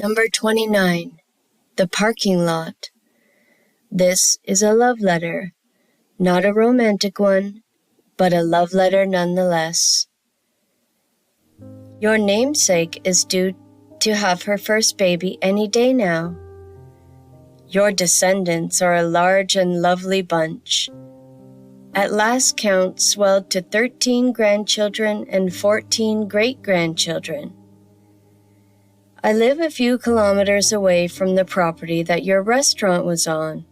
Number 29. The Parking Lot. This is a love letter. Not a romantic one, but a love letter nonetheless. Your namesake is due to have her first baby any day now. Your descendants are a large and lovely bunch. At last count swelled to 13 grandchildren and 14 great-grandchildren. I live a few kilometers away from the property that your restaurant was on.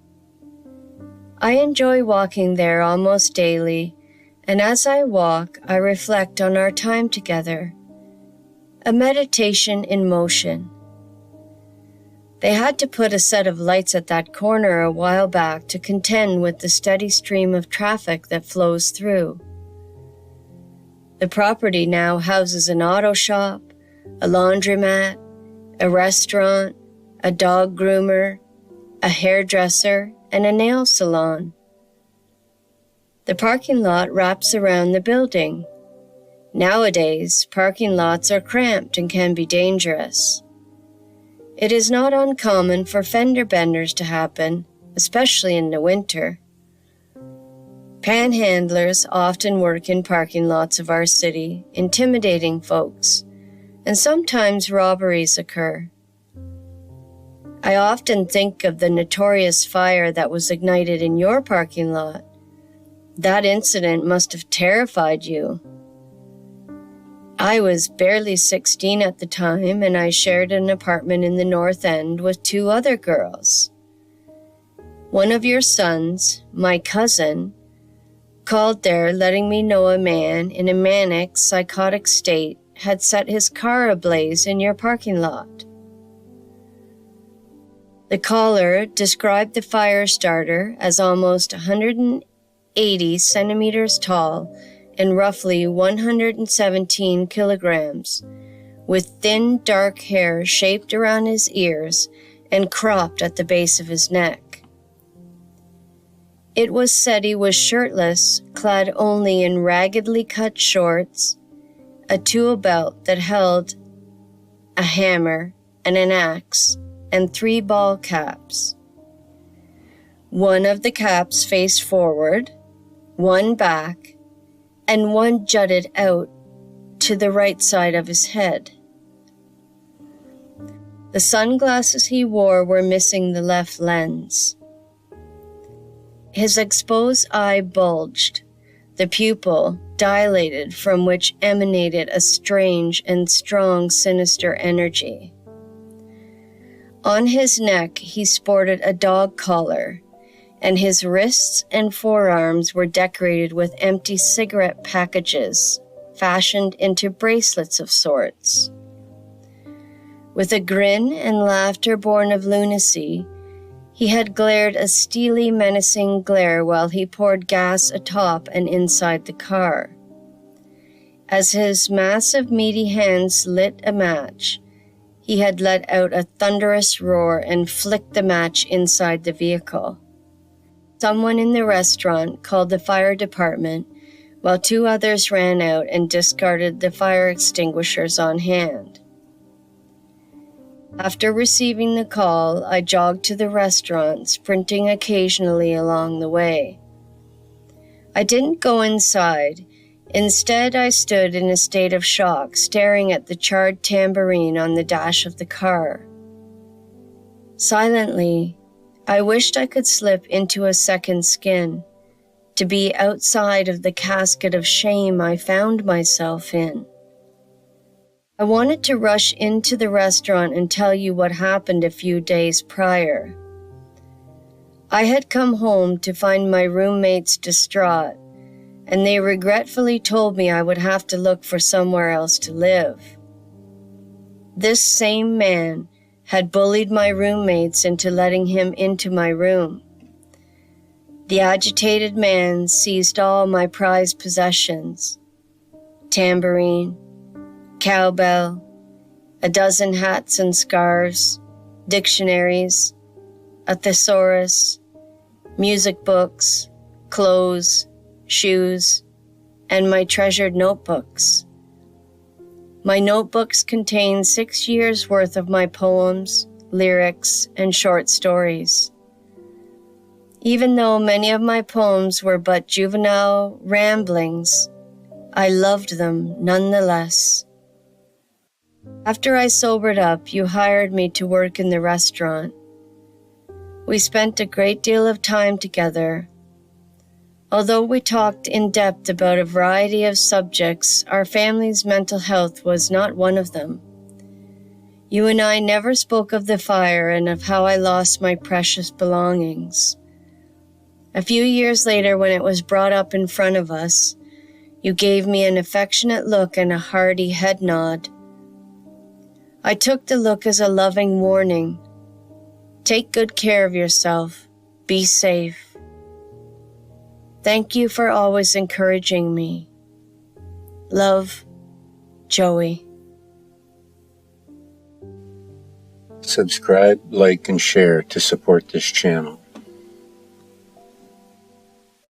I enjoy walking there almost daily, and as I walk, I reflect on our time together. A meditation in motion. They had to put a set of lights at that corner a while back to contend with the steady stream of traffic that flows through. The property now houses an auto shop, a laundromat, a restaurant, a dog groomer, a hairdresser, and a nail salon. The parking lot wraps around the building. Nowadays, parking lots are cramped and can be dangerous. It is not uncommon for fender benders to happen, especially in the winter. Panhandlers often work in parking lots of our city, intimidating folks, and sometimes robberies occur. I often think of the notorious fire that was ignited in your parking lot. That incident must have terrified you. I was barely 16 at the time, and I shared an apartment in the North End with 2 other girls. One of your sons, my cousin, called there letting me know a man in a manic, psychotic state had set his car ablaze in your parking lot. The caller described the fire starter as almost 180 centimeters tall and roughly 117 kilograms, with thin, dark hair shaped around his ears and cropped at the base of his neck. It was said he was shirtless, clad only in raggedly cut shorts, a tool belt that held a hammer and an axe, and 3 ball caps. One of the caps faced forward, one back, and one jutted out to the right side of his head. The sunglasses he wore were missing the left lens. His exposed eye bulged, the pupil dilated, from which emanated a strange and strong sinister energy. On his neck he sported a dog collar, and his wrists and forearms were decorated with empty cigarette packages, fashioned into bracelets of sorts. With a grin and laughter born of lunacy, he had glared a steely, menacing glare while he poured gas atop and inside the car. As his massive, meaty hands lit a match, he had let out a thunderous roar and flicked the match inside the vehicle. Someone in the restaurant called the fire department, while 2 others ran out and discarded the fire extinguishers on hand. After receiving the call, I jogged to the restaurant, sprinting occasionally along the way. I didn't go inside. Instead, I stood in a state of shock, staring at the charred tambourine on the dash of the car. Silently, I wished I could slip into a second skin, to be outside of the casket of shame I found myself in. I wanted to rush into the restaurant and tell you what happened a few days prior. I had come home to find my roommates distraught, and they regretfully told me I would have to look for somewhere else to live. This same man had bullied my roommates into letting him into my room. The agitated man seized all my prized possessions: tambourine, cowbell, a dozen hats and scarves, dictionaries, a thesaurus, music books, clothes, shoes, and my treasured notebooks. My notebooks contain 6 years' worth of my poems, lyrics, and short stories. Even though many of my poems were but juvenile ramblings, I loved them nonetheless. After I sobered up, you hired me to work in the restaurant. We spent a great deal of time together. Although we talked in depth about a variety of subjects, our family's mental health was not one of them. You and I never spoke of the fire and of how I lost my precious belongings. A few years later, when it was brought up in front of us, you gave me an affectionate look and a hearty head nod. I took the look as a loving warning. Take good care of yourself. Be safe. Thank you for always encouraging me. Love, Joey. Subscribe, like, and share to support this channel.